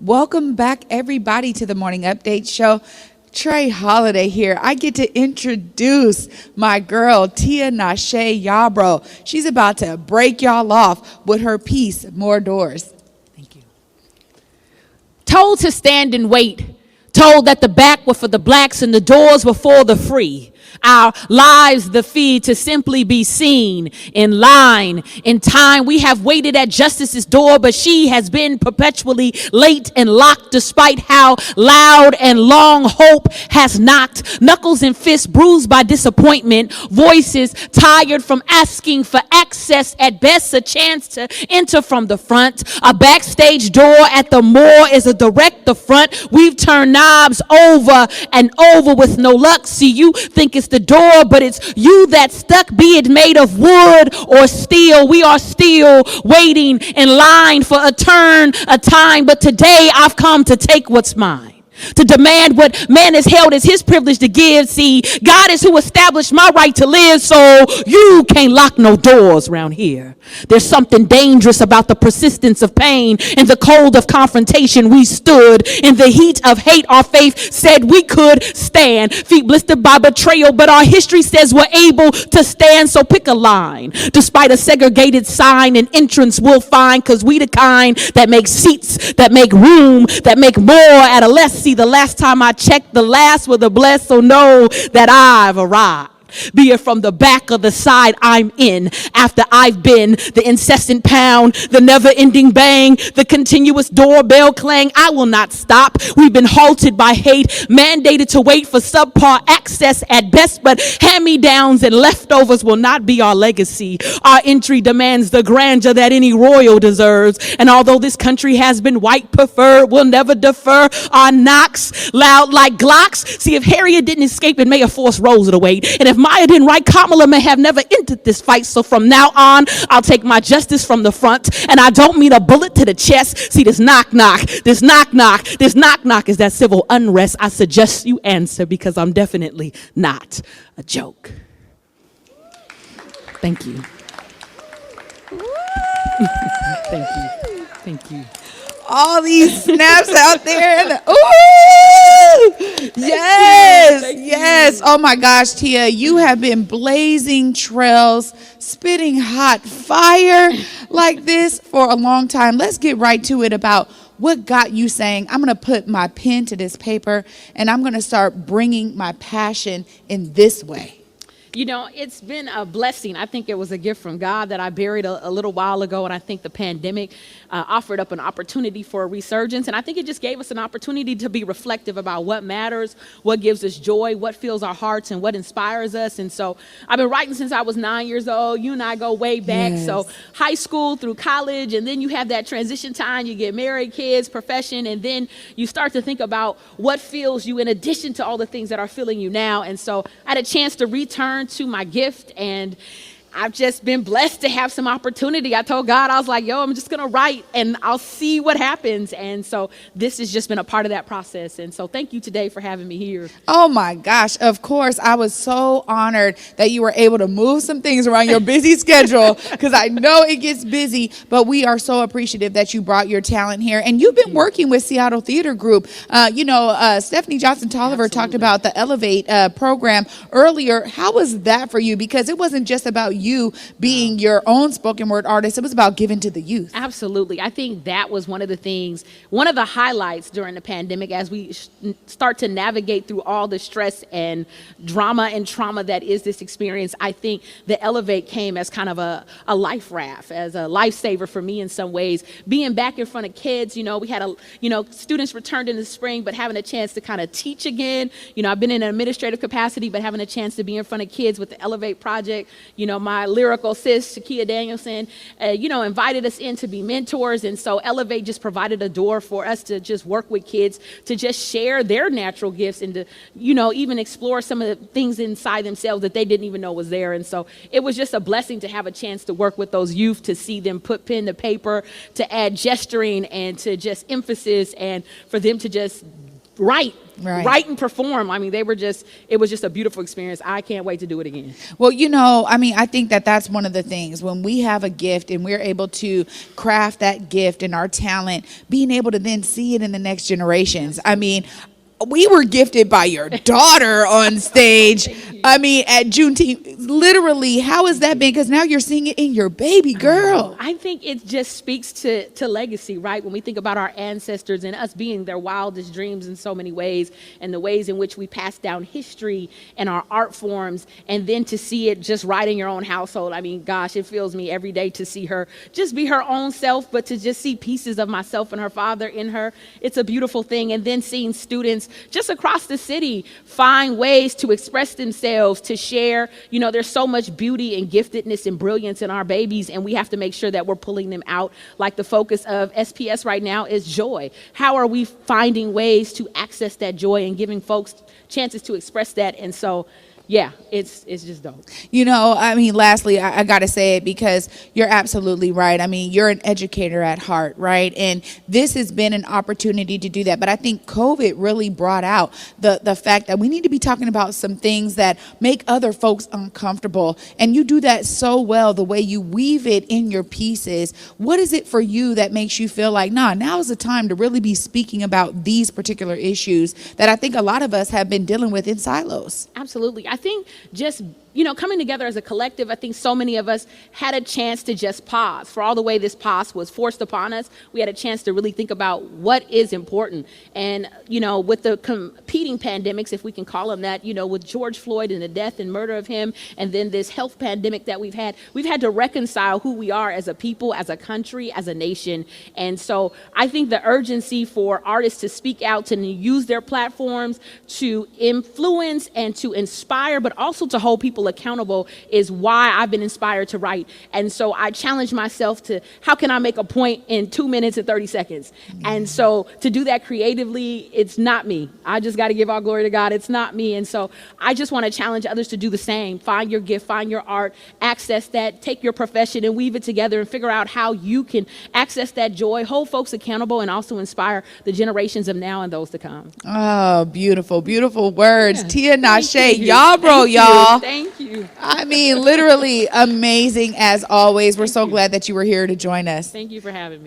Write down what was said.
Welcome back, everybody, to the Morning Update Show. Trey Holiday here. I get to introduce my girl, Tia Naché Yarbrough. She's about to break y'all off with her piece, More Doors. Thank you. Told to stand and wait. Told that the back were for the blacks and the doors were for the free. Our lives the feed to simply be seen in line, in time. We have waited at justice's door, but she has been perpetually late and locked despite how loud and long hope has knocked. Knuckles and fists bruised by disappointment, voices tired from asking for access, at best a chance to enter from the front. A backstage door at the Moore is a direct affront. We've turned knobs over and over with no luck. See, you think it's the door, but it's you that's stuck, be it made of wood or steel. We are still waiting in line for a turn, a time, but today I've come to take what's mine, to demand what man has held as his privilege to give. See, God is who established my right to live, so you can't lock no doors around here. There's something dangerous about the persistence of pain. In the cold of confrontation, we stood. In the heat of hate, our faith said we could stand. Feet blistered by betrayal, but our history says we're able to stand. So pick a line. Despite a segregated sign, an entrance we'll find, because we the kind that make seats, that make room, that make more at a less. See, the last time I checked, the last were the blessed, so know that I've arrived. Be it from the back or the side I'm in, after I've been the incessant pound, the never-ending bang, the continuous doorbell clang. I will not stop. We've been halted by hate, mandated to wait for subpar access at best, but hand-me-downs and leftovers will not be our legacy. Our entry demands the grandeur that any royal deserves, and although this country has been white preferred, we'll never defer. Our knocks loud like Glocks. See, if Harriet didn't escape, it may have forced Rosa to wait, and if Maya didn't write, Kamala may have never entered this fight. So from now on, I'll take my justice from the front, and I don't mean a bullet to the chest. See, this knock knock, this knock knock, this knock knock is that civil unrest. I suggest you answer, because I'm definitely not a joke. Thank you. Thank you. Thank you. All these snaps out there. Ooh! Yes, yes. Oh my gosh, Tia, you have been blazing trails, spitting hot fire like this for a long time. Let's get right to it about what got you saying, I'm going to put my pen to this paper and I'm going to start bringing my passion in this way. You know, it's been a blessing. I think it was a gift from God that I buried a little while ago, and I think the pandemic offered up an opportunity for a resurgence, and I think it just gave us an opportunity to be reflective about what matters, what gives us joy, what fills our hearts, and what inspires us. And so I've been writing since I was 9 years old. You and I go way back. Yes. So high school through college, and then you have that transition time. You get married, kids, profession, and then you start to think about what fills you in addition to all the things that are filling you now. And so I had a chance to return to my gift, and I've just been blessed to have some opportunity. I told God, I was like, yo, I'm just going to write and I'll see what happens. And so this has just been a part of that process. And so thank you today for having me here. Oh my gosh. Of course. I was so honored that you were able to move some things around your busy schedule, because I know it gets busy, but we are so appreciative that you brought your talent here. And you've been working with Seattle Theater Group. Stephanie Johnson-Tolliver talked about the Elevate program earlier. How was that for you? Because it wasn't just about you being your own spoken word artist. It was about giving to the youth. Absolutely. I think that was one of the things, one of the highlights during the pandemic, as we start to navigate through all the stress and drama and trauma that is this experience. I think the Elevate came as kind of a life raft, as a lifesaver for me in some ways. Being back in front of kids, we had students returned in the spring, but having a chance to kind of teach again. I've been in an administrative capacity, but having a chance to be in front of kids with the Elevate project. My lyrical sis, Shakia Danielson, invited us in to be mentors. And so Elevate just provided a door for us to just work with kids, to just share their natural gifts and to, even explore some of the things inside themselves that they didn't even know was there. And so it was just a blessing to have a chance to work with those youth, to see them put pen to paper, to add gesturing and to just emphasis, and for them to just write Right. and perform. I mean, it was just a beautiful experience. I can't wait to do it again. Well, I think that that's one of the things when we have a gift and we're able to craft that gift and our talent, being able to then see it in the next generations. I mean, we were gifted by your daughter on stage. I mean, at Juneteenth. Literally, how has that been? Because now you're seeing it in your baby girl. I think it just speaks to legacy, right? When we think about our ancestors and us being their wildest dreams in so many ways, and the ways in which we pass down history and our art forms, and then to see it just right in your own household. I mean, gosh, it fills me every day to see her just be her own self, but to just see pieces of myself and her father in her. It's a beautiful thing. And then seeing students just across the city find ways to express themselves, to share. There's so much beauty and giftedness and brilliance in our babies, and we have to make sure that we're pulling them out. Like the focus of SPS right now is joy. How are we finding ways to access that joy and giving folks chances to express that? And so, yeah, it's just dope. Lastly, I got to say it because you're absolutely right. I mean, you're an educator at heart, right? And this has been an opportunity to do that. But I think COVID really brought out the fact that we need to be talking about some things that make other folks uncomfortable. And you do that so well, the way you weave it in your pieces. What is it for you that makes you feel like, now is the time to really be speaking about these particular issues that I think a lot of us have been dealing with in silos? Absolutely. I think just coming together as a collective, I think so many of us had a chance to just pause. For all the way this pause was forced upon us, we had a chance to really think about what is important. And, with the competing pandemics, if we can call them that, with George Floyd and the death and murder of him, and then this health pandemic that we've had to reconcile who we are as a people, as a country, as a nation. And so I think the urgency for artists to speak out, to use their platforms to influence and to inspire, but also to hold people accountable is why I've been inspired to write. And so I challenge myself to, how can I make a point in 2 minutes and 30 seconds? And so to do that creatively, it's not me. I just got to give all glory to God. It's not me. And so I just want to challenge others to do the same. Find your gift, find your art, access that, take your profession and weave it together and figure out how you can access that joy, hold folks accountable, and also inspire the generations of now and those to come. Oh, beautiful, beautiful words. Yeah. Tia Naché, you. y'all, bro, Thank you. y'all. Thank you. I mean, literally amazing as always. We're so glad that you were here to join us. Thank you for having me.